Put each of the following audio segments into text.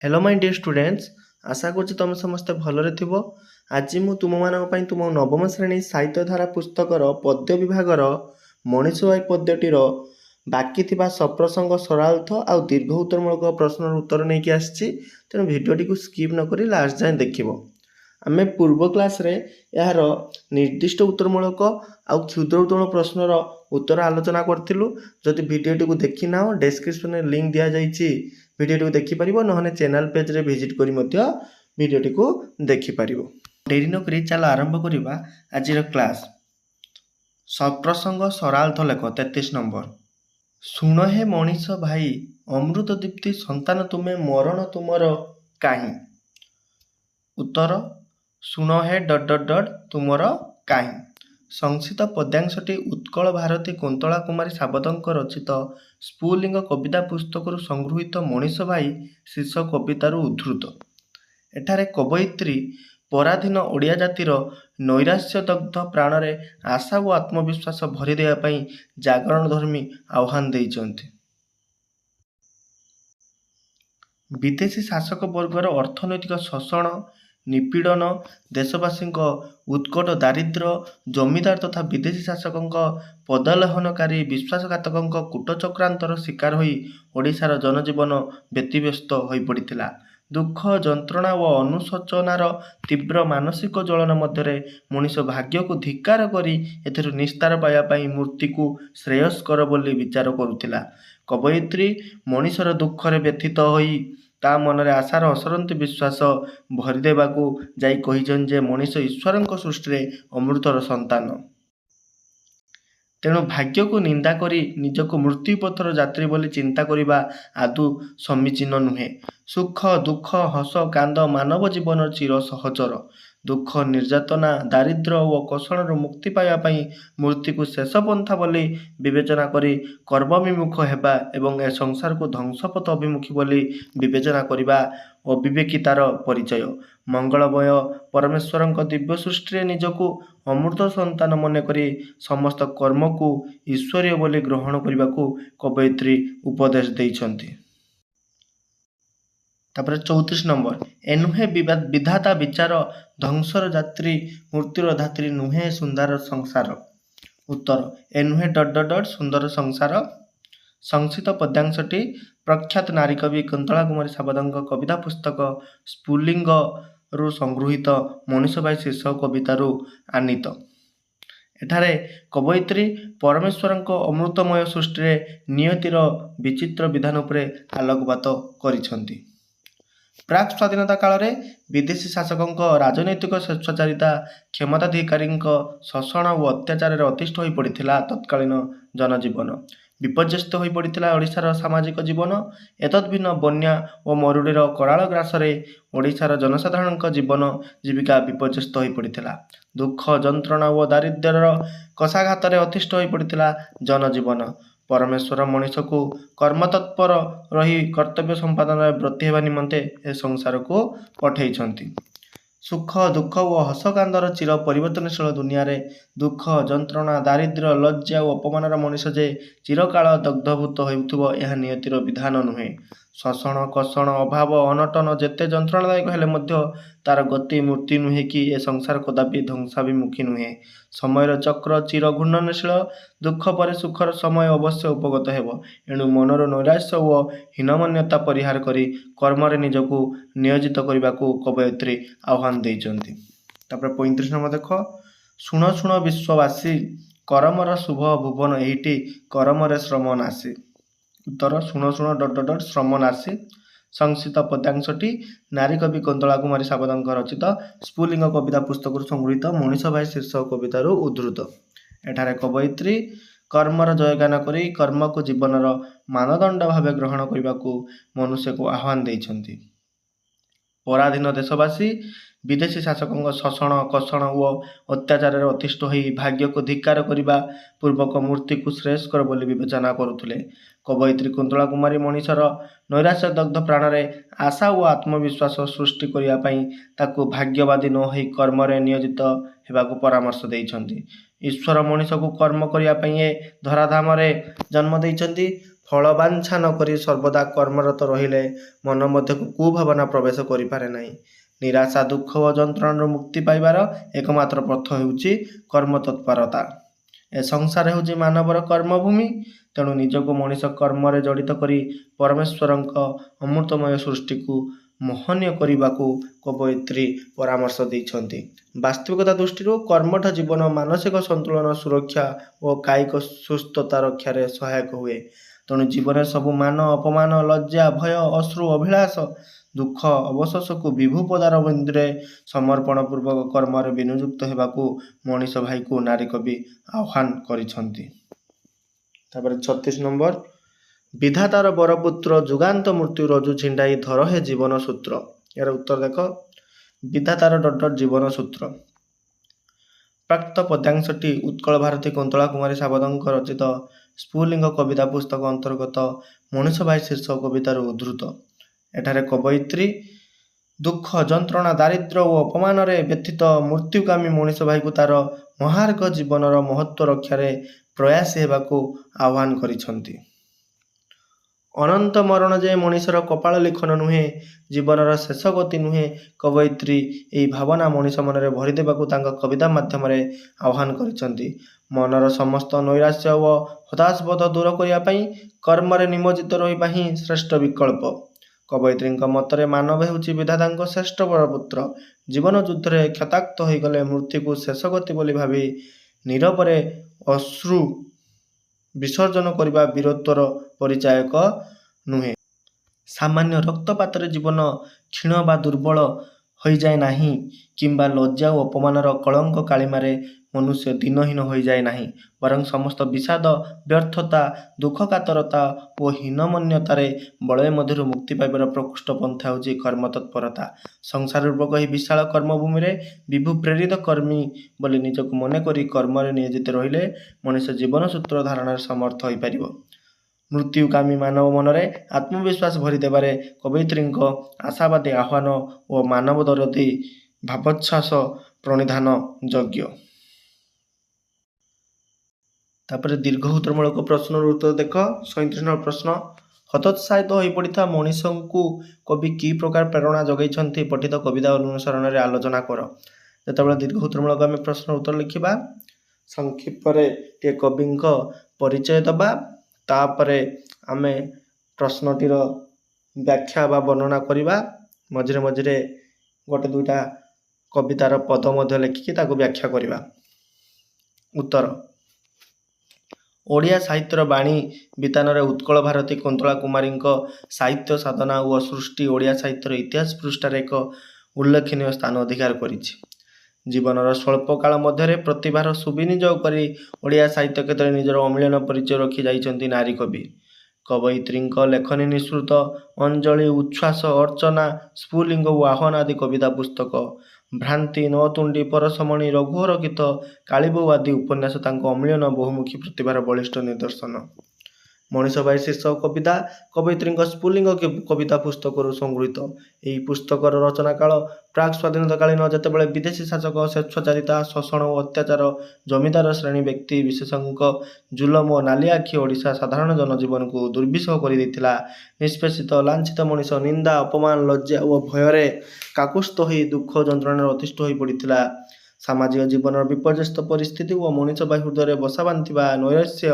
Hello my dear students. आशा करुच्ची तुम समस्ते भलरे थिबो। आज मु तुम मानक पई तुम नवम श्रेणी साहित्यधारा पुस्तकर पद्य विभागर मनीषवाई पद्यटीर बाकी थिबा सप्रसंग सरलार्थ आउ दीर्घ उत्तरमूलक प्रश्नर उत्तर नहीं कि आछि। तेणु भिडियोटी को स्किप न करी लास्ट जाए देखिबो। आमे पूर्व क्लास रे यार निर्दिष्ट उत्तरमूलक आउ क्षुद्र उत्तोलन प्रश्नर उत्तर आलोचना करथिलु। जदि भिडियोटी को देखि नाओ डिस्क्रिप्शन में लिंक दिया जाइछि, भिडियोटी को देखि परिबो, नहने चैनल पेज रे विजिट करी मध्य भिडियोटी को देखि परिबो। देरी न करी चलो आरंभ करिबा आजिर क्लास। सप्रसंग सरलार्थ लेख 33 नंबर। शुण हे मनीष भाई अमृत दीप्ति संतान तुमे मरण तुमर काहीं। उत्तर शुण हे तुमर काहीं। संक्षिप्त पद्यांशटी उत्कल भारती कुंतला कुमारी साबतଙ୍କ रचित स्फुलिंग कविता पुस्तकରୁ संगृहीत मनीष भाई शीर्षक कविताରୁ उद्धृत। एठारे कवयित्री पराधीन ओडिया जातिर नैराश्य दग्ध प्राणरे आशा और आत्मविश्वास भरी देवा पई जागरण धर्मी आह्वान देइचंती। विदेशी शासक वर्गर अर्थनैतिक शोषण निपीड़न देशवासी उत्कट दारिद्र्य जमीदार तथा विदेशी शासकों पदलेहनकारी विश्वासघातकों कूटचक्रांतर शिकार होई ओडिशार जनजीवन व्यतिव्यस्त हो पड़ता। दुख जंत्रणा और अनुशोचनार तीव्र मानसिक ज्वलन मध्य मनीष भाग्य को धिक्कार करी एथिरु निस्तार पाइबापी मूर्ति को श्रेयस्कर बोली विचार करुथिला। कवयित्री मनीषर दुखरे व्यथित होई ता मनरे आशार असरंती विश्वास भरीदेवाकू जाई कहिछन जे मनीष ईश्वरंक सृष्टि अमृतर संतान। तेणु भाग्य को निंदा करी निजको मृत्युपथर यात्री बोली चिंता करिबा आदु समीचीन नुहे। सुख दुख हस कांद मानव जीवन चिर सहचर। दुख निर्यातना दारिद्र्य और कषणर मुक्ति पाइबापी मूर्ति को शेष पंथा बोली विवेचना करी कर्मविमुख हेबा एवं ए संसार को ध्वंसपथ अभिमुखी बोली विवेचना करिबा अविवेकितार परिचय। मंगलमय परमेश्वरंक दिव्य सृष्टि निजको अमृत संतान मन करी समस्त कर्म को ईश्वरीय बोली ग्रहण करने को कवयित्री उपदेश देइछंती। तापर 34 नंबर। एनुहे विधाता विचार ध्वंसर यात्री मृत्युर धात्री नुहे सुंदर संसार। उत्तर एनुहे सुंदर संसार। संक्षिप्त पद्यांशटी प्रख्यात नारी कवि कुंतला कुमारी साबतଙ୍କ कविता पुस्तक स्फुलिंग रु संगृहीत मनीष भाई शीर्षक कवितारू आनीत। एठारे कवयित्री परमेश्वरଙ୍କ अमृतमय सृष्टि नियतिर विचित्र विधान उपरे आलोकपात करिसंती। प्राक स्वाधीनता काल रे विदेशी शासकों राजनैतिक स्वेच्छाचारिता क्षमताधिकारी शोषण और अत्याचार अतिष्ठ हो पड़ा तत्कालीन जनजीवन विपर्यस्त हो पड़ा। ओडिशार सामाजिक जीवन एतद्भिन्न बन्या और मरुड़ीर कराल ग्रासरे ओडिशार जनसाधारण जीवन जीविका विपर्यस्त हो पड़ा। दुख जंत्रणा और दारिद्र्यर कषाघात अतिष्ठ हो पड़ा जनजीवन। परमेश्वर मनीष को कर्मतत्पर रही कर्तव्य संपादन ब्रती होगा निमंते ए संसार को पठेइछंती। सुख दुख और हसकांदर चिर परिवर्तनशील दुनिया रे दुख जंत्रणा दारिद्र्य लज्जा और अपमानर मनीष जे चिरकाल दग्धभूत होउथुबो यह नियतिर विधान नुहे। शोषण कषण अभाव अनटन जेते जंत्रणादायक हेले मध्य तार गति मूर्ति नुहे कि ए संसार कदापि ध्वंसाभिमुखी नुहे। समयर चक्र चिर घूर्णनशील दुख पर सुखर समय अवश्य उपगत हेब। एणु मनर नैराश्य और हीनमान्यता परिहार करी कर्मरे निजको नियोजित करने को कवयित्री आह्वान देइचंती। तापर 35 नंबर देख। शुण शुण विश्ववासी करमर शुभ भुवन एहिटी करमरे श्रम नासी। उत्तर शुण शुण श्रम नासी। संक्षिप्त पद्यांशटी नारी कवि कुंतला कुमारी साबतଙ୍କ रचित स्फुलिंग कविता पुस्तक संगृहीत मनीष भाई शीर्षक कवितारू उद्धृत। एठारे कवयित्री कर्मर जयगान करी कर्म को जीवनर मानदंड भाव ग्रहण करने को मनुष्य को आह्वान देइछंती। पराधीन देशवासी विदेशी शासकों शोषण कषण और अत्याचार अतिष्ठ हो भाग्य को धिक्कार करने पूर्वक मूर्ति को श्रेयस्कर बोली विवेचना करुले। कवयित्री कुंतला कुमारी मनीषर नैराश्य दग्ध प्राणरे आशा और आत्मविश्वास सृष्टि करने ताकू भाग्यवादी न हो कर्मरे नियोजित होगाकू परामर्श देइछंती। ईश्वर मनीष को कर्म करने धराधाम जन्म देइछंती। ଫଳ ବାଞ୍ଛା ନ କରି ସର୍ବଦା କର୍ମରତ ରହିଲେ ମନ ମଧ୍ୟକୁ କୁଭାବନା ପ୍ରବେଶ କରିପାରେ ନାହିଁ। ନିରାଶା, ଦୁଃଖ ଓ ଯନ୍ତ୍ରଣାରୁ ମୁକ୍ତି ପାଇବାର ଏକମାତ୍ର ପଥ ହେଉଛି କର୍ମତତ୍ପରତା। ଏ ସଂସାର ହେଉଛି ମାନବର କର୍ମଭୂମି। ତେଣୁ ନିଜକୁ ମଣିଷ କର୍ମରେ ଜଡ଼ିତ କରି ପରମେଶ୍ୱରଙ୍କ ଅମୃତମୟ ସୃଷ୍ଟିକୁ ମହନୀୟ କରିବାକୁ କବୟିତ୍ରୀ ପରାମର୍ଶ ଦେଇଛନ୍ତି। ବାସ୍ତବିକତା ଦୃଷ୍ଟିରୁ କର୍ମଠ ଜୀବନ ମାନସିକ ସନ୍ତୁଳନ, ସୁରକ୍ଷା ଓ କାୟିକ ସୁସ୍ଥତା ରକ୍ଷାରେ ସହାୟକ ହୁଏ। ତେଣୁ ଜୀବନରେ ସବୁ ମାନ, ଅପମାନ, ଲଜ୍ଜା, ଭୟ, ଅଶ୍ରୁ, ଅଭିଳାଷ, ଦୁଃଖ, ଅବଶୋଷକୁ ବିଭୁ ପଦାରବିନ୍ଦରେ ସମର୍ପଣ ପୂର୍ବକ କର୍ମରେ ବିନିଯୁକ୍ତ ହେବାକୁ ମଣିଷ ଭାଇକୁ ନାରୀ କବି ଆହ୍ୱାନ କରିଛନ୍ତି। ତାପରେ 36 ନମ୍ବର, ବିଧାତାର ବରପୁତ୍ର ଯୁଗାନ୍ତ ମୃତ୍ୟୁ ରଜୁ ଛିଣ୍ଡାଇ ଧର ହେ ଜୀବନ ସୂତ୍ର। ଏହାର ଉତ୍ତର ଦେଖ, ବିଧାତାର ଜୀବନ ସୂତ୍ର। ପ୍ରାକ୍ତ ପଦ୍ୟାଂଶଟି ଉତ୍କଳ ଭାରତୀ କୁନ୍ତଳା କୁମାରୀ ସାବତଙ୍କ ରଚିତ ସ୍ଫୁଲିଙ୍ଗ କବିତା ପୁସ୍ତକ ଅନ୍ତର୍ଗତ ମଣିଷ ଭାଇ ଶୀର୍ଷକ କବିତାରୁ ଉଦ୍ଧୃତ। ଏଠାରେ କବୟିତ୍ରୀ ଦୁଃଖ, ଯନ୍ତ୍ରଣା, ଦାରିଦ୍ର୍ୟ ଓ ଅପମାନରେ ବ୍ୟଥିତ ମୃତ୍ୟୁକାମୀ ମଣିଷ ଭାଇକୁ ତାର ମହାର୍ଘ ଜୀବନର ମହତ୍ତ୍ୱ ରକ୍ଷାରେ ପ୍ରୟାସୀ ହେବାକୁ ଆହ୍ୱାନ କରିଛନ୍ତି। ଅନନ୍ତ ମରଣ ଯେ ମଣିଷର କପାଳ ଲିଖନ ନୁହେଁ, ଜୀବନର ଶେଷ ଗତି ନୁହେଁ, କବୟିତ୍ରୀ ଏହି ଭାବନା ମଣିଷ ମନରେ ଭରିଦେବାକୁ ତାଙ୍କ କବିତା ମାଧ୍ୟମରେ ଆହ୍ୱାନ କରିଛନ୍ତି। ମନର ସମସ୍ତ ନୈରାଶ୍ୟ ଓ ହତାଶବୋଧ ଦୂର କରିବା ପାଇଁ କର୍ମରେ ନିମଜ୍ଜିତ ରହିବା ହିଁ ଶ୍ରେଷ୍ଠ ବିକଳ୍ପ। କବୟିତ୍ରୀଙ୍କ ମତରେ ମାନବ ହେଉଛି ବିଧାତାଙ୍କ ଶ୍ରେଷ୍ଠ ବରପୁତ୍ର। ଜୀବନ ଯୁଦ୍ଧରେ କ୍ଷତାକ୍ତ ହୋଇଗଲେ ମୃତ୍ୟୁକୁ ଶେଷ ଗତି ବୋଲି ଭାବି ନୀରବରେ ଅଶ୍ରୁ ବିସର୍ଜନ କରିବା ବୀରତ୍ୱର ପରିଚାୟକ ନୁହେଁ। ସାମାନ୍ୟ ରକ୍ତପାତରେ ଜୀବନ କ୍ଷୀଣ ବା ଦୁର୍ବଳ ହୋଇଯାଏ ନାହିଁ, କିମ୍ବା ଲଜ୍ଜା ଓ ଅପମାନର କଳଙ୍କ କାଳିମାରେ ମନୁଷ୍ୟ ଦିନହୀନ ହୋଇଯାଏ ନାହିଁ, ବରଂ ସମସ୍ତ ବିଷାଦ, ବ୍ୟର୍ଥତା, ଦୁଃଖ, କାତରତା ଓ ହୀନମନ୍ୟତାରେ ବଳୟ ମଧ୍ୟରୁ ମୁକ୍ତି ପାଇବାର ପ୍ରକୃଷ୍ଟ ପନ୍ଥା ହେଉଛି କର୍ମତତ୍ପରତା। ସଂସାର ରୂପକ ଏହି ବିଶାଳ କର୍ମଭୂମିରେ ବିଭୁ ପ୍ରେରିତ କର୍ମୀ ବୋଲି ନିଜକୁ ମନେକରି କର୍ମରେ ନିୟୋଜିତ ରହିଲେ ମଣିଷ ଜୀବନ ସୂତ୍ର ଧାରଣରେ ସମର୍ଥ ହୋଇପାରିବ। ମୃତ୍ୟୁକାମୀ ମାନବ ମନରେ ଆତ୍ମବିଶ୍ୱାସ ଭରିଦେବାରେ କବୟିତ୍ରୀଙ୍କ ଆଶାବାଦୀ ଆହ୍ୱାନ ଓ ମାନବ ଦରଦୀ ଭାବୋଚ୍ଛ୍ୱାସ ପ୍ରଣିଧାନ ଯୋଗ୍ୟ। ତାପରେ ଦୀର୍ଘ ଉତ୍ତରମୂଳକ ପ୍ରଶ୍ନର ଉତ୍ତର ଦେଖ। 37 ନମ୍ବର ପ୍ରଶ୍ନ, ହତୋତ୍ସାହିତ ହୋଇପଡ଼ିଥିବା ମଣିଷଙ୍କୁ କବି କି ପ୍ରକାର ପ୍ରେରଣା ଯୋଗାଇଛନ୍ତି ପଠିତ କବିତା ଅନୁସରଣରେ ଆଲୋଚନା କର। ଯେତେବେଳେ ଦୀର୍ଘ ଉତ୍ତରମୂଳକ ଆମେ ପ୍ରଶ୍ନର ଉତ୍ତର ଲେଖିବା, ସଂକ୍ଷିପ୍ତରେ ଟିକେ କବିଙ୍କ ପରିଚୟ ଦେବା, ତାପରେ ଆମେ ପ୍ରଶ୍ନଟିର ବ୍ୟାଖ୍ୟା ବା ବର୍ଣ୍ଣନା କରିବା। ମଝିରେ ମଝିରେ ଗୋଟେ ଦୁଇଟା କବିତାର ପଦ ମଧ୍ୟ ଲେଖିକି ତାକୁ ବ୍ୟାଖ୍ୟା କରିବା। ଉତ୍ତର, ଓଡ଼ିଆ ସାହିତ୍ୟର ବାଣୀ ବିତାନରେ ଉତ୍କଳ ଭାରତୀ କୁନ୍ତଳା କୁମାରୀଙ୍କ ସାହିତ୍ୟ ସାଧନା ଓ ସୃଷ୍ଟି ଓଡ଼ିଆ ସାହିତ୍ୟର ଇତିହାସ ପୃଷ୍ଠାରେ ଏକ ଉଲ୍ଲେଖନୀୟ ସ୍ଥାନ ଅଧିକାର କରିଛି। ଜୀବନର ସ୍ୱଳ୍ପ କାଳ ମଧ୍ୟରେ ପ୍ରତିଭାର ସୁବିନିଯୋଗ କରି ଓଡ଼ିଆ ସାହିତ୍ୟ କ୍ଷେତ୍ରରେ ନିଜର ଅମିଳନ ପରିଚୟ ରଖି ଯାଇଛନ୍ତି ନାରୀ କବି। କବୟିତ୍ରୀଙ୍କ ଲେଖନୀ ନିଃସୃତ ଅଞ୍ଜଳି, ଉଚ୍ଛ୍ୱାସ, ଅର୍ଚ୍ଚନା, ସ୍ଫୁଲିଙ୍ଗ ଓ ଆହ୍ୱାନ ଆଦି କବିତା ପୁସ୍ତକ, ଭ୍ରାନ୍ତି, ନଅତୁଣ୍ଡି, ପରଶମଣି, ରଘୁବର ଗୀତ, କାଳୀବୋଉ ଆଦି ଉପନ୍ୟାସ ତାଙ୍କ ଅମିଳନ ବହୁମୁଖୀ ପ୍ରତିଭାର ବଳିଷ୍ଠ ନିଦର୍ଶନ। ମଣିଷ ଭାଇ ଶୀର୍ଷକ କବିତା କବୟିତ୍ରୀଙ୍କ ସ୍ଫୁଲିଙ୍ଗ କବିତା ପୁସ୍ତକରୁ ସଂଗୃହୀତ। ଏହି ପୁସ୍ତକର ରଚନା କାଳ ପ୍ରାକ୍ ସ୍ୱାଧୀନତାକାଳୀନ, ଯେତେବେଳେ ବିଦେଶୀ ଶାସକ ସ୍ୱେଚ୍ଛାଚାରିତା, ଶୋଷଣ ଓ ଅତ୍ୟାଚାର, ଜମିଦାର ଶ୍ରେଣୀ ବ୍ୟକ୍ତି ବିଶେଷଙ୍କ ଜୁଲମ ଓ ନାଲିଆଖି ଓଡ଼ିଶା ସାଧାରଣ ଜନଜୀବନକୁ ଦୁର୍ବିସହ କରିଦେଇଥିଲା। ନିଷ୍ପେଷିତ, ଲାଞ୍ଛିତ ମଣିଷ ନିନ୍ଦା, ଅପମାନ, ଲଜ୍ଜା ଓ ଭୟରେ କାକୁସ୍ଥ ହୋଇ ଦୁଃଖ ଯନ୍ତ୍ରଣାରେ ଅତିଷ୍ଠ ହୋଇ ପଡ଼ିଥିଲା। ସାମାଜିକ ଜୀବନର ବିପର୍ଯ୍ୟସ୍ତ ପରିସ୍ଥିତି ଓ ମଣିଷ ଭାଇ ହୃଦୟରେ ବସା ବାନ୍ଧିଥିବା ନୈରାଶ୍ୟ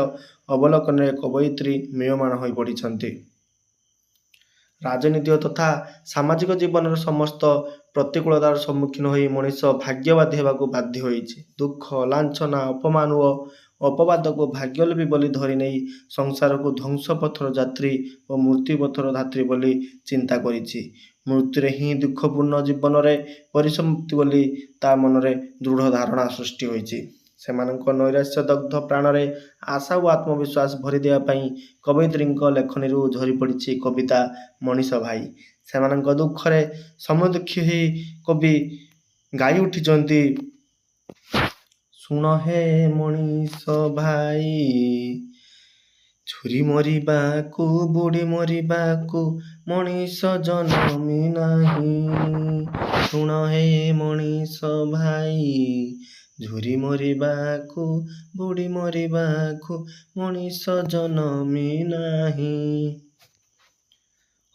ଅବଲୋକନରେ କବୟିତ୍ରୀ ମ୍ରିୟମାଣ ହୋଇ ପଡ଼ିଛନ୍ତି। ରାଜନୀତିକ ତଥା ସାମାଜିକ ଜୀବନର ସମସ୍ତ ପ୍ରତିକୂଳତାର ସମ୍ମୁଖୀନ ହୋଇ ମଣିଷ ଭାଗ୍ୟବାଦୀ ହେବାକୁ ବାଧ୍ୟ ହୋଇଛି। ଦୁଃଖ, ଲାଞ୍ଛନା, ଅପମାନ ଓ ଅପବାଦକୁ ଭାଗ୍ୟଲୋଭୀ ବୋଲି ଧରି ନେଇ ସଂସାରକୁ ଧ୍ୱଂସ ପଥର ଯାତ୍ରୀ ଓ ମୃତ୍ୟୁ ପଥର ଧାତ୍ରୀ ବୋଲି ଚିନ୍ତା କରିଛି। ମୃତ୍ୟୁରେ ହିଁ ଦୁଃଖପୂର୍ଣ୍ଣ ଜୀବନରେ ପରିସମାପ୍ତି ବୋଲି ତା ମନରେ ଦୃଢ଼ ଧାରଣା ସୃଷ୍ଟି ହୋଇଛି। ସେମାନଙ୍କ ନୈରାଶ୍ୟ ଦଗ୍ଧ ପ୍ରାଣରେ ଆଶା ଓ ଆତ୍ମବିଶ୍ୱାସ ଭରି ଦେବା ପାଇଁ କବୟିତ୍ରୀଙ୍କ ଲେଖନୀରୁ ଝରି ପଡ଼ିଛି କବିତା ମଣିଷ ଭାଇ। ସେମାନଙ୍କ ଦୁଃଖରେ ସମଦୁଃଖୀ ହୋଇ କବି ଗାଇ ଉଠିଛନ୍ତି, ଶୁଣ ହେ ମଣିଷ ଭାଇ, ଛୁରୀ ମରିବାକୁ ବୁଢ଼ୀ ମରିବାକୁ ମଣିଷ ଜନମି ନାହିଁ। ଶୁଣ ହେ ମଣିଷ ଭାଇ, ଝୁରି ମରିବାକୁ ବୁଡ଼ି ମରିବାକୁ ମଣିଷ ଜନମି ନାହିଁ।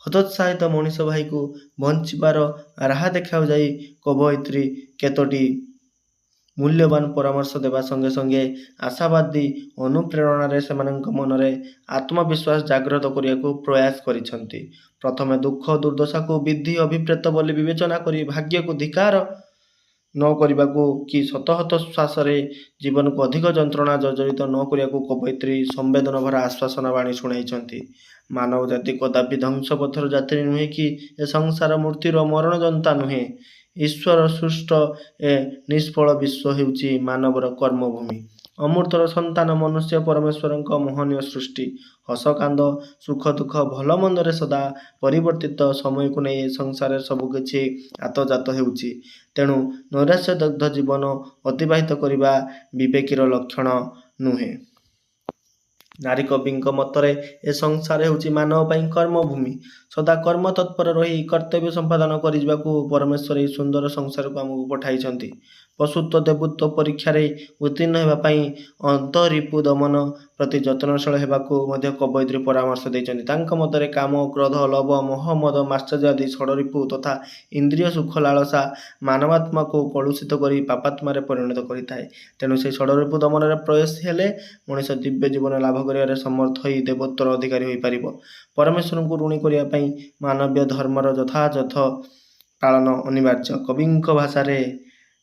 ହତୋତ୍ସାହିତ ମଣିଷ ଭାଇକୁ ବଞ୍ଚିବାର ରାହା ଦେଖାଉ ଯାଇ କବୟିତ୍ରୀ କେତୋଟି ମୂଲ୍ୟବାନ ପରାମର୍ଶ ଦେବା ସଙ୍ଗେ ସଙ୍ଗେ ଆଶାବାଦୀ ଅନୁପ୍ରେରଣାରେ ସେମାନଙ୍କ ମନରେ ଆତ୍ମବିଶ୍ୱାସ ଜାଗ୍ରତ କରିବାକୁ ପ୍ରୟାସ କରିଛନ୍ତି। ପ୍ରଥମେ ଦୁଃଖ ଦୁର୍ଦ୍ଦଶାକୁ ବିଧି ଅଭିପ୍ରେତ ବୋଲି ବିବେଚନା କରି ଭାଗ୍ୟକୁ ଧିକ୍କାର ନ କରିବାକୁ କି ଶତହତ ଶ୍ୱାସରେ ଜୀବନକୁ ଅଧିକ ଯନ୍ତ୍ରଣା ଜର୍ଜରିତ ନ କରିବାକୁ କବୟିତ୍ରୀ ସମ୍ବେଦନଭରା ଆଶ୍ୱାସନା ବାଣୀ ଶୁଣାଇଛନ୍ତି। ମାନବ ଜାତି କଦାପି ଧ୍ୱଂସ ପଥର ଯାତ୍ରୀ ନୁହେଁ କି ଏ ସଂସାର ମୃତ୍ୟୁର ମରଣଜନ୍ତା ନୁହେଁ। ଈଶ୍ୱର ସୃଷ୍ଟ ଏ ନିଷ୍ଫଳ ବିଶ୍ୱ ହେଉଛି ମାନବର କର୍ମଭୂମି। ଅମୃତର ସନ୍ତାନ ମନୁଷ୍ୟ ପରମେଶ୍ୱରଙ୍କ ମୋହନୀୟ ସୃଷ୍ଟି। ହସ କାନ୍ଦ ସୁଖ ଦୁଃଖ ଭଲ ମନ୍ଦରେ ସଦା ପରିବର୍ତ୍ତିତ ସମୟକୁ ନେଇ ଏ ସଂସାରରେ ସବୁକିଛି ଆତଯାତ ହେଉଛି। ତେଣୁ ନୈରାଶ୍ୟଦଗ୍ଧ ଜୀବନ ଅତିବାହିତ କରିବା ବିବେକୀର ଲକ୍ଷଣ ନୁହେଁ। ନାରୀ କବିଙ୍କ ମତରେ ଏ ସଂସାର ହେଉଛି ମାନବ ପାଇଁ କର୍ମଭୂମି। ସଦା କର୍ମତତ୍ପର ରହି କର୍ତ୍ତବ୍ୟ ସମ୍ପାଦନ କରିଯିବାକୁ ପରମେଶ୍ୱର ଏହି ସୁନ୍ଦର ସଂସାରକୁ ଆମକୁ ପଠାଇଛନ୍ତି। ପଶୁତ୍ୱ ଦେବତ୍ୱ ପରୀକ୍ଷାରେ ଉତ୍ତୀର୍ଣ୍ଣ ହେବା ପାଇଁ ଅନ୍ତରୀପୁ ଦମନ ପ୍ରତି ଯତ୍ନଶୀଳ ହେବାକୁ ମଧ୍ୟ କବୟିତ୍ରୀ ପରାମର୍ଶ ଦେଇଛନ୍ତି। ତାଙ୍କ ମତରେ କାମ କ୍ରୋଧ ଲୋଭ ମୋହ ମଦ ମାଶ୍ଚର୍ଯ୍ୟ ଆଦି ଷଡ଼ରିପୁ ତଥା ଇନ୍ଦ୍ରିୟ ସୁଖ ଲାଳସା ମାନବାତ୍ମାକୁ କଳୁଷିତ କରି ପାପାତ୍ମାରେ ପରିଣତ କରିଥାଏ। ତେଣୁ ସେହି ଷଡ଼ରିପୁ ଦମନରେ ପ୍ରୟାସୀ ହେଲେ ମଣିଷ ଦିବ୍ୟ ଜୀବନ ଲାଭ କରିବାରେ ସମର୍ଥ ହୋଇ ଦେବତ୍ୱର ଅଧିକାରୀ ହୋଇପାରିବ। ପରମେଶ୍ୱରଙ୍କୁ ଋଣୀ କରିବା ପାଇଁ ମାନବୀୟ ଧର୍ମର ଯଥାଯଥ ପାଳନ ଅନିବାର୍ଯ୍ୟ। କବିଙ୍କ ଭାଷାରେ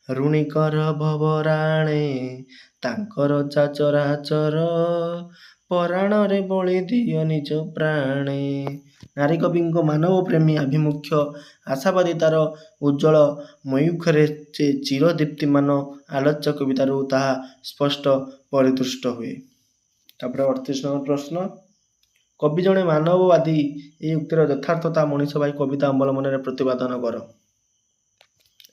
ଋଣୀ କର ଭବରାଣେ ତାଙ୍କର ଚରାଚର ପରାଣରେ ବଳି ଦିଅ ନିଜ ପ୍ରାଣେ। ନାରୀ କବିଙ୍କ ମାନବ ପ୍ରେମୀ ଆଭିମୁଖ୍ୟ ଆଶାବାଦୀତାର ଉଜ୍ଜ୍ୱଳ ମୟୂଖରେ ଚିର ଦୀପ୍ତିମାନ ଆଲୋଚ୍ୟ କବିତାରୁ ତାହା ସ୍ପଷ୍ଟ ପରିଦୃଷ୍ଟ ହୁଏ। ତାପରେ 38 ନମ୍ବର ପ୍ରଶ୍ନ, କବି ଜଣେ ମାନବବାଦୀ। ଏହି ଉକ୍ତିର ଯଥାର୍ଥତା ମଣିଷ ଭାଇ କବିତା ଅବଲମ୍ବନରେ ପ୍ରତିପାଦନ କର।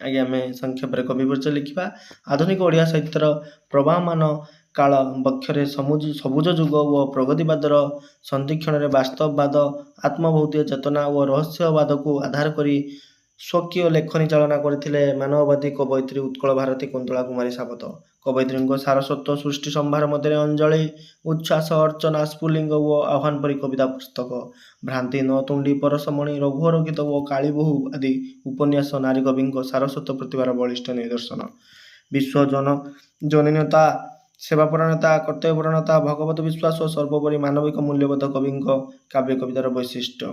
ଆଜ୍ଞା ଆମେ ସଂକ୍ଷେପରେ କବି ପରିଚୟ ଲେଖିବା। ଆଧୁନିକ ଓଡ଼ିଆ ସାହିତ୍ୟର ପ୍ରବାହମାନ କାଳ ବକ୍ଷରେ ସବୁଜ ଯୁଗ ଓ ପ୍ରଗତିବାଦର ସନ୍ଧିକ୍ଷଣରେ ବାସ୍ତବବାଦ ଆତ୍ମଭୌତିକ ଚେତନା ଓ ରହସ୍ୟବାଦକୁ ଆଧାର କରି ସ୍ୱକୀୟ ଲେଖନୀ ଚାଳନା କରିଥିଲେ ମାନବବାଦୀ କବୟିତ୍ରୀ ଉତ୍କଳ ଭାରତୀ କୁନ୍ତଳା କୁମାରୀ ସାବତ। କବୟିତ୍ରୀଙ୍କ ସାରସ୍ୱତ ସୃଷ୍ଟି ସମ୍ଭାର ମଧ୍ୟରେ ଅଞ୍ଜଳି ଉଚ୍ଛ୍ୱାସ ଅର୍ଚ୍ଚନା ସ୍ଫୁଲିଙ୍ଗ ଓ ଆହ୍ୱାନ ପରି କବିତା ପୁସ୍ତକ, ଭ୍ରାନ୍ତି ନତୁଣ୍ଡି ପରଶମଣି ରଘୁବର ଗୀତ ଓ କାଳୀବୋହୂ ଆଦି ଉପନ୍ୟାସ ନାରୀ କବିଙ୍କ ସାରସ୍ୱତ ପ୍ରତିଭାର ବଳିଷ୍ଠ ନିଦର୍ଶନ। ବିଶ୍ୱ ଜନନୀୟତା ସେବାପରାୟଣତା କର୍ତ୍ତବ୍ୟପରାୟଣତା ଭଗବତ ବିଶ୍ୱାସ ଓ ସର୍ବୋପରି ମାନବିକ ମୂଲ୍ୟବୋଧ କବିଙ୍କ କାବ୍ୟ କବିତାର ବୈଶିଷ୍ଟ୍ୟ।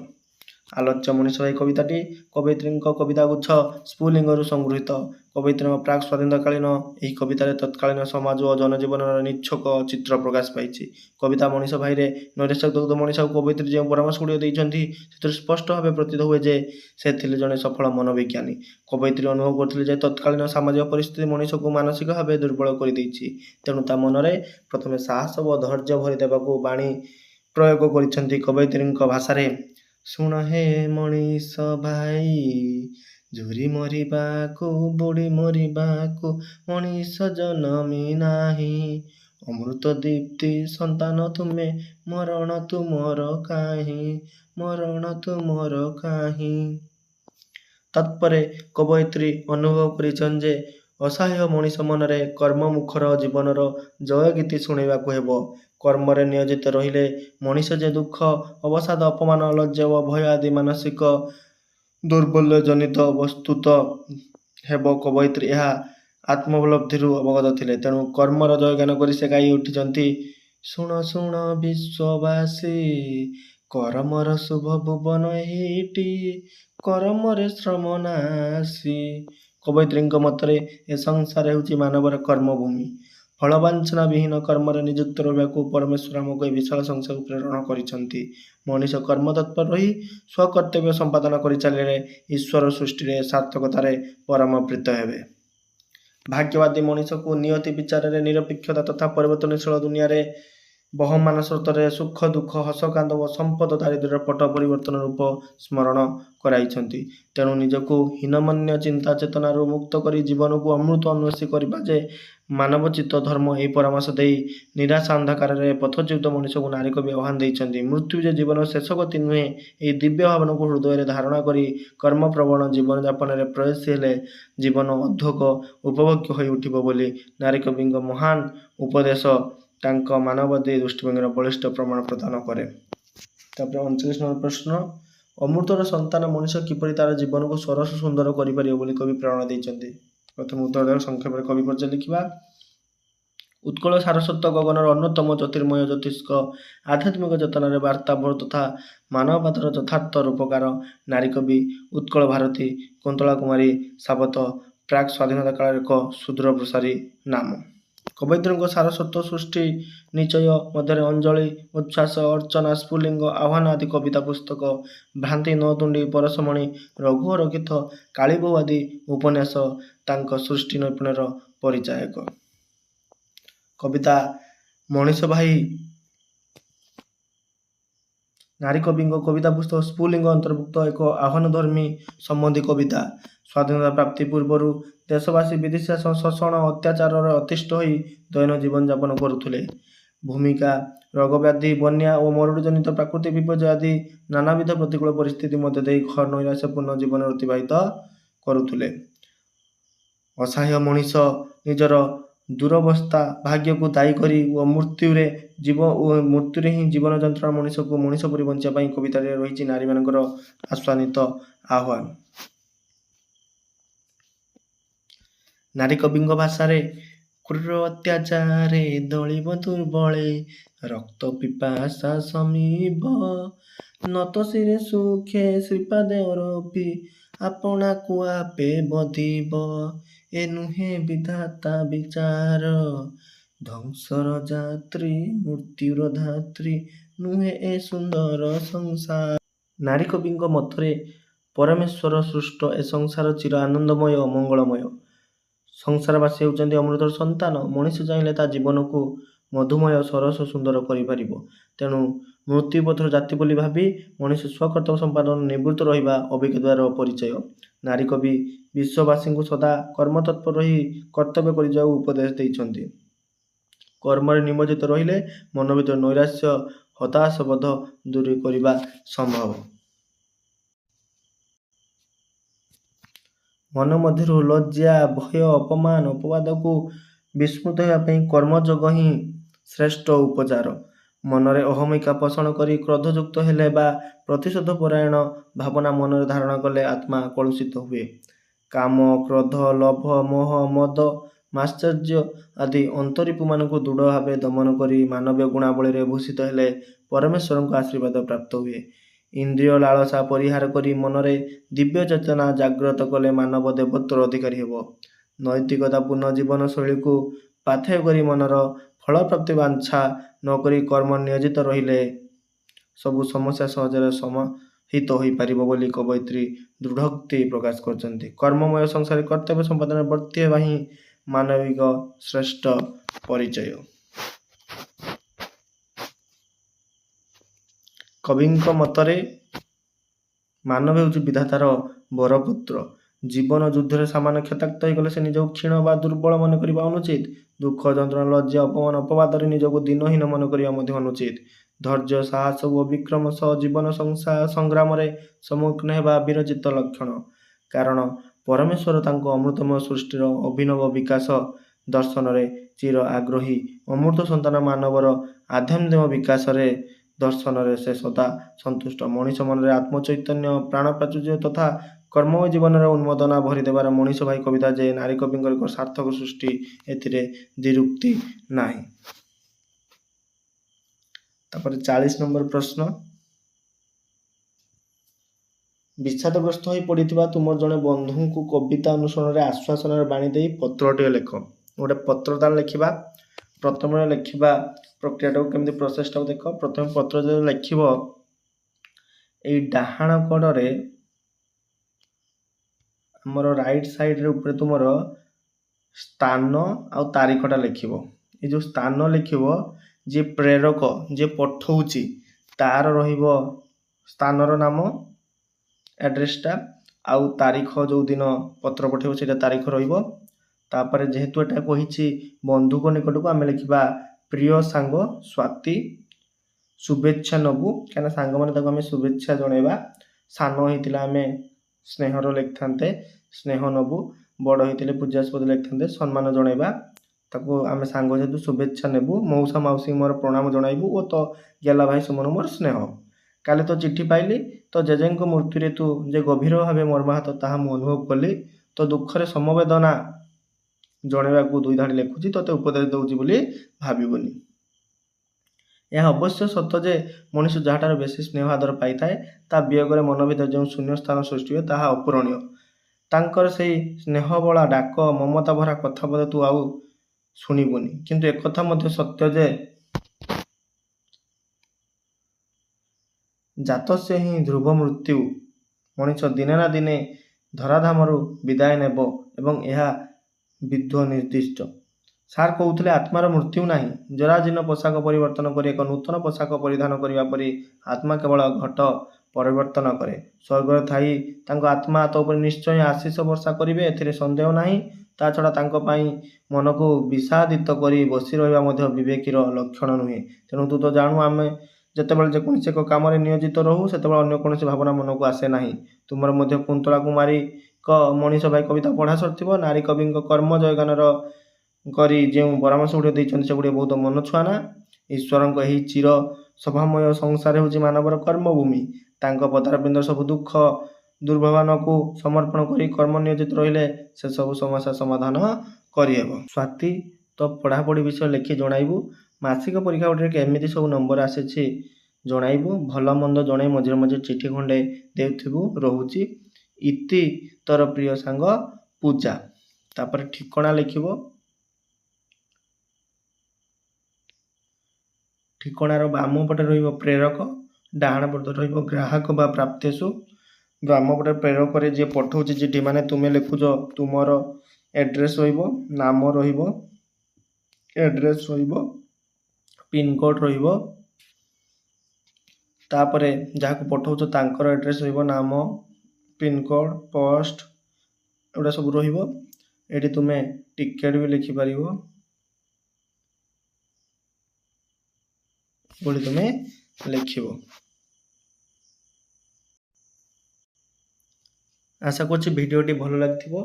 ଆଲୋଚ୍ୟ ମଣିଷ ଭାଇ କବିତାଟି କବୟିତ୍ରୀଙ୍କ କବିତାଗୁଚ୍ଛ ସ୍ଫୁଲିଙ୍ଗରୁ ସଂଗୃହୀତ। କବୟିତ୍ରୀଙ୍କ ପ୍ରାକ୍ ସ୍ୱାଧୀନତାକାଳୀନ ଏହି କବିତାରେ ତତ୍କାଳୀନ ସମାଜ ଓ ଜନଜୀବନର ନିଚ୍ଛକ ଚିତ୍ର ପ୍ରକାଶ ପାଇଛି। କବିତା ମଣିଷ ଭାଇରେ ନୈରାଶ୍ୟଦଗ୍ଧ ମଣିଷକୁ କବୟିତ୍ରୀ ଯେଉଁ ପରାମର୍ଶଗୁଡ଼ିକ ଦେଇଛନ୍ତି ସେଥିରୁ ସ୍ପଷ୍ଟ ଭାବେ ପ୍ରତୀତ ହୁଏ ଯେ ସେ ଥିଲେ ଜଣେ ସଫଳ ମନୋବିଜ୍ଞାନୀ। କବୟିତ୍ରୀ ଅନୁଭବ କରୁଥିଲେ ଯେ ତତ୍କାଳୀନ ସାମାଜିକ ପରିସ୍ଥିତି ମଣିଷକୁ ମାନସିକ ଭାବେ ଦୁର୍ବଳ କରିଦେଇଛି। ତେଣୁ ତା ମନରେ ପ୍ରଥମେ ସାହସ ଓ ଧୈର୍ଯ୍ୟ ଭରି ଦେବାକୁ ବାଣୀ ପ୍ରୟୋଗ କରିଛନ୍ତି। କବୟିତ୍ରୀଙ୍କ ଭାଷାରେ ଶୁଣ ହେ ମଣିଷ ଭାଇ ଝୁରି ମରିବାକୁ ବୁଡ଼ି ମରିବାକୁ ମଣିଷ ଜନମି ନାହିଁ। ଅମୃତ ଦୀପ୍ତି ସନ୍ତାନ ତୁମେ ମରଣ ତୁମର କାହିଁ ମରଣ ତୁମର କାହିଁ। ତତ୍ପରେ କବୟିତ୍ରୀ ଅନୁଭବ କରିଛନ୍ତି ଯେ ଅସହାୟ ମଣିଷ ମନରେ କର୍ମମୁଖର ଜୀବନର ଜୟଗୀତି ଶୁଣାଇବାକୁ ହେବ। କର୍ମରେ ନିୟୋଜିତ ରହିଲେ ମଣିଷ ଯେ ଦୁଃଖ ଅବସାଦ ଅପମାନ ଲଜ୍ଜା ଓ ଭୟ ଆଦି ମାନସିକ ଦୌର୍ବଲ୍ୟଜନିତ ବସ୍ତୁତ ହେବ କବୟିତ୍ରୀ ଏହା ଆତ୍ମୋପଲବ୍ଧିରୁ ଅବଗତ ଥିଲେ। ତେଣୁ କର୍ମର ଜୟଗାନ କରି ସେ ଗାଇ ଉଠିଛନ୍ତି ଶୁଣ ଶୁଣ ବିଶ୍ୱବାସୀ କରମର ଶୁଭ ଭୁବନ ଏଇଟି କରମରେ ଶ୍ରମ ନାଶୀ। କବୟିତ୍ରୀଙ୍କ ମତରେ ଏ ସଂସାର ହେଉଛି ମାନବର କର୍ମଭୂମି। ଫଳବାଞ୍ଛନା ବିହୀନ କର୍ମରେ ନିଯୁକ୍ତ ରହିବାକୁ ପରମେଶ୍ୱର ଆମକୁ ଏ ବିଶାଳ ସଂସାରକୁ ପ୍ରେରଣ କରିଛନ୍ତି। ମଣିଷ କର୍ମତତ୍ପର ରହି ସ୍ୱକର୍ତ୍ତବ୍ୟ ସମ୍ପାଦନ କରି ଚାଲିଲେ ଈଶ୍ୱର ସୃଷ୍ଟିରେ ସାର୍ଥକତାରେ ପରମପ୍ରୀତ ହେବେ। ଭାଗ୍ୟବାଦୀ ମଣିଷକୁ ନିୟତି ବିଚାରରେ ନିରପେକ୍ଷତା ତଥା ପରିବର୍ତ୍ତନଶୀଳ ଦୁନିଆରେ ବହମାନ ସ୍ରୋତରେ ସୁଖ ଦୁଃଖ ହସ କାନ୍ଦ ଓ ସମ୍ପଦ ଦାରିଦ୍ର୍ୟର ପଟ ପରିବର୍ତ୍ତନ ରୂପ ସ୍ମରଣ କରାଇଛନ୍ତି। ତେଣୁ ନିଜକୁ ହୀନମନ୍ୟ ଚିନ୍ତା ଚେତନାରୁ ମୁକ୍ତ କରି ଜୀବନକୁ ଅମୃତ ଅନ୍ୱେଷୀ କରିବା ଯେ ମାନବୋଚିତ ଧର୍ମ ଏହି ପରାମର୍ଶ ଦେଇ ନିରାଶା ଅନ୍ଧକାରରେ ପଥଚ୍ୟୁତ ମଣିଷକୁ ନାରୀକବି ଆହ୍ୱାନ ଦେଇଛନ୍ତି। ମୃତ୍ୟୁ ଯେ ଜୀବନର ଶେଷ ଗତି ନୁହେଁ, ଏହି ଦିବ୍ୟ ଭାବନାକୁ ହୃଦୟରେ ଧାରଣା କରି କର୍ମପ୍ରବଣ ଜୀବନଯାପନରେ ପ୍ରୟାସୀ ହେଲେ ଜୀବନ ଅଧ୍ୟୋକ ଉପଭୋଗ୍ୟ ହୋଇ ଉଠିବ ବୋଲି ନାରୀକବିଙ୍କ ମହାନ ଉପଦେଶ ତାଙ୍କ ମାନବବାଦୀ ଦୃଷ୍ଟିଭଙ୍ଗୀର ବଳିଷ୍ଠ ପ୍ରମାଣ ପ୍ରଦାନ କରେ। ତାପରେ 39 ନମ୍ବର ପ୍ରଶ୍ନ, ଅମୃତର ସନ୍ତାନ ମଣିଷ କିପରି ତାର ଜୀବନକୁ ସରସ ସୁନ୍ଦର କରିପାରିବ ବୋଲି କବି ପ୍ରେରଣା ଦେଇଛନ୍ତି। ପ୍ରଥମ ଉତ୍ତର ଦେବା ସଂକ୍ଷେପରେ କବି ପରିଚୟ ଲେଖିବା। ଉତ୍କଳ ସାରସ୍ୱତ ଗଗନର ଅନ୍ୟତମ ଜ୍ୟୋତିର୍ମୟ ଜ୍ୟୋତିଷ୍କ ଆଧ୍ୟାତ୍ମିକ ଚେତନାରେ ବାର୍ତ୍ତାବହ ତଥା ମାନବବାଦର ଯଥାର୍ଥ ରୂପକାର ନାରୀକବି ଉତ୍କଳ ଭାରତୀ କୁନ୍ତଳା କୁମାରୀ ସାବତ ପ୍ରାକ୍ ସ୍ୱାଧୀନତା କାଳର ଏକ ସୁଦୂରପ୍ରସାରୀ ନାମ। କବୟିତ୍ରୀଙ୍କ ସାରସ୍ୱତ ସୃଷ୍ଟି ନିଚୟ ମଧ୍ୟରେ ଅଞ୍ଜଳି, ଉଚ୍ଛ୍ୱାସ, ଅର୍ଚ୍ଚନା, ସ୍ଫୁଲିଙ୍ଗ, ଆହ୍ୱାନ ଆଦି କବିତା ପୁସ୍ତକ, ଭ୍ରାନ୍ତି, ନଅତୁଣ୍ଡି, ପରଶମଣି, ରଘୁଅ ରକ୍ଷିତ, କାଳୀବୋହୂ ଆଦି ଉପନ୍ୟାସ ତାଙ୍କ ସୃଷ୍ଟି ନୈପୁଣ୍ୟର ପରିଚାୟକ। କବିତା ମଣିଷ ଭାଇ ନାରୀକବିଙ୍କ କବିତା ପୁସ୍ତକ ସ୍ଫୁଲିଙ୍ଗ ଅନ୍ତର୍ଭୁକ୍ତ ଏକ ଆହ୍ୱାନଧର୍ମୀ ସମ୍ବନ୍ଧୀ କବିତା। ସ୍ୱାଧୀନତା ପ୍ରାପ୍ତି ପୂର୍ବରୁ ଦେଶବାସୀ ବିଦେଶୀ ଶୋଷଣ ଅତ୍ୟାଚାରରେ ଅତିଷ୍ଠ ହୋଇ ଦୈନ ଜୀବନ ଯାପନ କରୁଥିଲେ। ଭୂମିକା, ରୋଗବ୍ୟାଧି, ବନ୍ୟା ଓ ମରୁଡ଼ିଜନିତ ପ୍ରାକୃତିକ ବିପର୍ଯ୍ୟୟ ଆଦି ନାନାବିଧ ପ୍ରତିକୂଳ ପରିସ୍ଥିତି ମଧ୍ୟ ଦେଇ ଘୋର ନୈରାଶ୍ୟପୂର୍ଣ୍ଣ ଜୀବନ ଅତିବାହିତ କରୁଥିଲେ। ଅସହାୟ ମଣିଷ ନିଜର ଦୁରବସ୍ଥା ଭାଗ୍ୟକୁ ଦାୟୀ କରି ଓ ମୃତ୍ୟୁରେ ହିଁ ଜୀବନ ଯନ୍ତ୍ରଣା ମଣିଷକୁ ମଣିଷ ପରି ବଞ୍ଚିବା ପାଇଁ କବିତାରେ ରହିଛି ନାରୀମାନଙ୍କର ଆଶାନ୍ୱିତ ଆହ୍ୱାନ। ନାରୀକବିଙ୍କ ଭାଷାରେ କ୍ରୂର ଅତ୍ୟାଚାରେ ଦଳିବ ଦୁର୍ବଳେ, ରକ୍ତ ପିପାସା ଶମିବ, ନତ ଶିରେ ସୁଖେ ଶ୍ରୀପାଦେ ଅରପି, ଆପଣାକୁ ଆପେ ବଧିବ। ଏ ନୁହେଁ ବିଧାତା ବିଚାର, ଧ୍ୱଂସର ଯାତ୍ରୀ ମୃତ୍ୟୁର ଧାତ୍ରୀ, ନୁହେଁ ଏ ସୁନ୍ଦର ସଂସାର। ନାରୀକବିଙ୍କ ମତରେ ପରମେଶ୍ୱର ସୃଷ୍ଟ ଏ ସଂସାର ଚିର ଆନନ୍ଦମୟ ଓ ମଙ୍ଗଳମୟ। ସଂସାରବାସୀ ହେଉଛନ୍ତି ଅମୃତର ସନ୍ତାନ। ମଣିଷ ଚାହିଁଲେ ତା ଜୀବନକୁ ମଧୁମୟ ସରସ ସୁନ୍ଦର କରିପାରିବ। ତେଣୁ ମୃତ୍ୟୁପଥର ଜାତି ବୋଲି ଭାବି ମଣିଷ ସ୍ୱକର୍ତ୍ତବ୍ୟ ସମ୍ପାଦନ ନିବୃତ୍ତ ରହିବା ଅଭିଜ୍ଞତାର ପରିଚୟ। ନାରୀକବି ବିଶ୍ୱବାସୀଙ୍କୁ ସଦା କର୍ମତତ୍ପର ରହି କର୍ତ୍ତବ୍ୟ କରିଯିବାକୁ ଉପଦେଶ ଦେଇଛନ୍ତି। କର୍ମରେ ନିମଜ୍ଜିତ ରହିଲେ ମନ ଭିତରେ ନୈରାଶ୍ୟ ହତାଶାବୋଧ ଦୂର କରିବା ସମ୍ଭବ। ମନ ମଧ୍ୟରୁ ଲଜ୍ଜା, ଭୟ, ଅପମାନ, ଅପବାଦକୁ ବିସ୍ମୃତ ହେବା ପାଇଁ କର୍ମଯୋଗ ହିଁ ଶ୍ରେଷ୍ଠ ଉପଚାର। ମନରେ ଅହମିକା ପୋଷଣ କରି କ୍ରୋଧଯୁକ୍ତ ହେଲେ ବା ପ୍ରତିଶୋଧ ପରାୟଣ ଭାବନା ମନରେ ଧାରଣ କଲେ ଆତ୍ମା କଳୁଷିତ ହୁଏ। କାମ, କ୍ରୋଧ, ଲୋଭ, ମୋହ, ମଦ, ମାତ୍ସର୍ଯ୍ୟ ଆଦି ଅନ୍ତରୀପମାନଙ୍କୁ ଦୃଢ଼ ଭାବେ ଦମନ କରି ମାନବୀୟ ଗୁଣାବଳୀରେ ଭୂଷିତ ହେଲେ ପରମେଶ୍ୱରଙ୍କ ଆଶୀର୍ବାଦ ପ୍ରାପ୍ତ ହୁଏ। ଇନ୍ଦ୍ରିୟ ଲାଳସା ପରିହାର କରି ମନରେ ଦିବ୍ୟ ଚେତନା ଜାଗ୍ରତ କଲେ ମାନବ ଦେବତ୍ୱର ଅଧିକାରୀ ହେବ। ନୈତିକତାପୂର୍ଣ୍ଣ ଜୀବନଶୈଳୀକୁ ପାଥେୟ କରି ମନର ଫଳପ୍ରାପ୍ତି ବାଞ୍ଛା ନ କରି କର୍ମ ନିୟୋଜିତ ରହିଲେ ସବୁ ସମସ୍ୟା ସହଜରେ ସମାହିତ ହୋଇପାରିବ ବୋଲି କବୟିତ୍ରୀ ଦୃଢ଼ୋକ୍ତି ପ୍ରକାଶ କରିଛନ୍ତି। କର୍ମମୟ ସଂସାରରେ କର୍ତ୍ତବ୍ୟ ସମ୍ପାଦନରେ ବର୍ତ୍ତୀ ହେବା ହିଁ ମାନବିକ ଶ୍ରେଷ୍ଠ ପରିଚୟ। କବିଙ୍କ ମତରେ ମାନବ ହେଉଛି ବିଧାତାର ବରପୁତ୍ର। ଜୀବନ ଯୁଦ୍ଧରେ ସାମାନ୍ୟ କ୍ଷତାକ୍ତ ହୋଇଗଲେ ସେ ନିଜକୁ କ୍ଷୀଣ ବା ଦୁର୍ବଳ ମନେ କରିବା ଅନୁଚିତ। ଦୁଃଖ, ଯନ୍ତ୍ରଣା, ଲଜ୍ଜା, ଅପମାନ, ଅପବାଦରେ ନିଜକୁ ଦୀନହୀନ ମନେ କରିବା ମଧ୍ୟ ଅନୁଚିତ। ଧୈର୍ଯ୍ୟ, ସାହସ ଓ ବିକ୍ରମ ସହ ଜୀବନ ସଂଗ୍ରାମରେ ସମ୍ମୁଖୀନ ହେବା ବୀରଚିତ୍ତ ଲକ୍ଷଣ। କାରଣ ପରମେଶ୍ୱର ତାଙ୍କ ଅମୃତମୟ ସୃଷ୍ଟିର ଅଭିନବ ବିକାଶ ଦର୍ଶନରେ ଚିର ଆଗ୍ରହୀ। ଅମୃତ ସନ୍ତାନ ମାନବର ଆଧ୍ୟାତ୍ମିକ ବିକାଶରେ ଦର୍ଶନରେ ସେ ସଦା ସନ୍ତୁଷ୍ଟ। ମଣିଷ ମନରେ ଆତ୍ମଚୈତନ୍ୟ, ପ୍ରାଣପ୍ରାଚୁର୍ଯ୍ୟ ତଥା କର୍ମମୟ ଜୀବନରେ ଉନ୍ମାଦନା ଭରିଦେବାର ମଣିଷ ଭାଇ କବିତା ଯେ ନାରୀକବିଙ୍କର ଏକ ସାର୍ଥକ ସୃଷ୍ଟି, ଏଥିରେ ଦ୍ୱିରୁକ୍ତି ନାହିଁ। ତାପରେ 40 ନମ୍ବର ପ୍ରଶ୍ନ, ବିଷାଦଗ୍ରସ୍ତ ହୋଇ ପଡ଼ିଥିବା ତୁମର ଜଣେ ବନ୍ଧୁଙ୍କୁ କବିତା ଅନୁସରଣରେ ଆଶ୍ୱାସନାର ବାଣୀ ଦେଇ ପତ୍ରଟିଏ ଲେଖ। ଗୋଟେ ପତ୍ର ତାର ଲେଖିବା। ପ୍ରଥମେ ଲେଖିବା ପ୍ରକ୍ରିୟାଟାକୁ କେମିତି ପ୍ରୋସେସଟାକୁ ଦେଖ। ପ୍ରଥମେ ପତ୍ର ଯେତେବେଳେ ଲେଖିବ, ଏଇ ଡାହାଣ କଡ଼ରେ ଆମର ରାଇଟ୍ ସାଇଡ଼ରେ ଉପରେ ତୁମର ସ୍ଥାନ ଆଉ ତାରିଖଟା ଲେଖିବ। ଏ ଯେଉଁ ସ୍ଥାନ ଲେଖିବ ଯେ ପ୍ରେରକ ଯେ ପଠଉଛି ତାର ରହିବ ସ୍ଥାନର ନାମ ଆଡ୍ରେସଟା, ଆଉ ତାରିଖ ଯେଉଁ ଦିନ ପତ୍ର ପଠାଇବ ସେଇଟା ତାରିଖ ରହିବ। ତାପରେ ଯେହେତୁ ଏଟା କହିଛି ବନ୍ଧୁଙ୍କ ନିକଟକୁ ଆମେ ଲେଖିବା ପ୍ରିୟ ସାଙ୍ଗ ସ୍ୱାତି, शुभेच्छा नबू क्या सांग मैंने ताको शुभेच्छा जनइबा। सान होता आम स्नेहर लिखिथे स्नेह नबू, बड़ होते पूजास्पद लिखिथे सम्मान जनइबा। ताको आम सांग जेहेतु शुभेच्छा नेबू, मौसा मौसी मोर प्रणाम जनइबू और तो गेला भाई सुमन मोर स्नेह। काले तो चिठी पाइली तो जेजे मृत्यु तू जे गभीर भाव मर्माहत ताहा मु अनुभव कली, तो दुखरे समवेदना जनइबा दुई धाड़ी लिखुची तोते उपदेश दउची बोली भाबिबुनी। यह अवश्य सत जे मनुष्य जहाँटार बेसी स्नेह आदर पाई थाए ता वियोगरे मन भीतर जो शून्य स्थान सृष्टि हुए ताहा अपूरणीय। तांकर सेही स्नेह बला डाक ममता भरा कथा पद तू आउ शुणिबुनी। किंतु एक कथा मध्य सत्य जे जातस्य ही ध्रुव मृत्यु, मनुष्य दिने ना दिने धराधामरु विदाय नेब एवं यह विद्व निर्दिष्ट। सार कहते आत्मार मृत्यु नाही, जराजीर्ण पोशाक परिवर्तन कर एक नूतन पोशाक परिधान करने परी आत्मा केवल घट परिवर्तन करे। स्वर्ग थाई तांको आत्मा तो पर निश्चय आशीष वर्षा करेंगे, एथिरे संदेह नाही। ता छड़ा तांको पाई मन को विषादित करी बसी रहिबा मध्य विवेकीर लक्षण नुहे। तेणु तू तो जानू आम जितेबाला जेकोसी एक कम नियोजित रहू से अन्य कौन भावना मन को आसे ना। तुमर मध्य कुंतला कुमारी मनीष भाई कविता पढ़ा सर नारी कवि कर्म जयगान करी जो परामर्श गुड़े देते से गुड़े बहुत मन छुआना। ईश्वर चिर सभामय संसार हूँ मानवर कर्मभूमि, पदारविंद सब दुख दुर्भावन को समर्पण कर कर्म नियोजित रहिले से सब समस्या समाधान करहब। स्वाति तो पढ़ापढ़ी विषय लिखि जनइबू। मासिक परीक्षा गुटे केमिति सब नंबर आसी जनइबू। भल मंद जन मझे मझे चिठी खंडे देउथिबू रोची। इति तोर प्रिय सांग पूजा। तापर ठिकणा लिखिबो। ठिकणार बाम पटे रहिबो प्रेरक, डाहाण पटे रहिबो ग्राहक बा प्राप्तेषु। बाम पटे प्रेरक रे जे पठाउछि चिठी माने तुमे लिखुछ तुमर एड्रेस रहिबो, नाम रहिबो, एड्रेस रहिबो, पिन कोड रहिबो। तापरे जाहाको पठाउछ तांकर एड्रेस रहिबो, नाम, पिन कोड, पोस्ट एटा सब रहिबो। एठी तुमे टिकेट भी लिखि परिबो बोली तुमे लिखिबो। आशा करछि भिडियोटी भल लागिथिबो।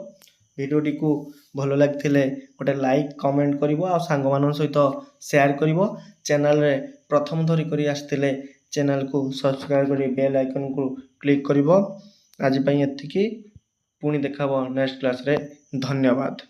भिडियोटी को भल लागिथिले गोटे लाइक कमेंट करिवो आ सांग मानन सहित शेयर करिवो। चैनल रे प्रथम धरी करी आस्थिले चैनल को सब्सक्राइब करी बेल आइकन को क्लिक करिवो। आज पई एतिकी, पुणी देखाबो नेक्स्ट क्लास रे। धन्यवाद।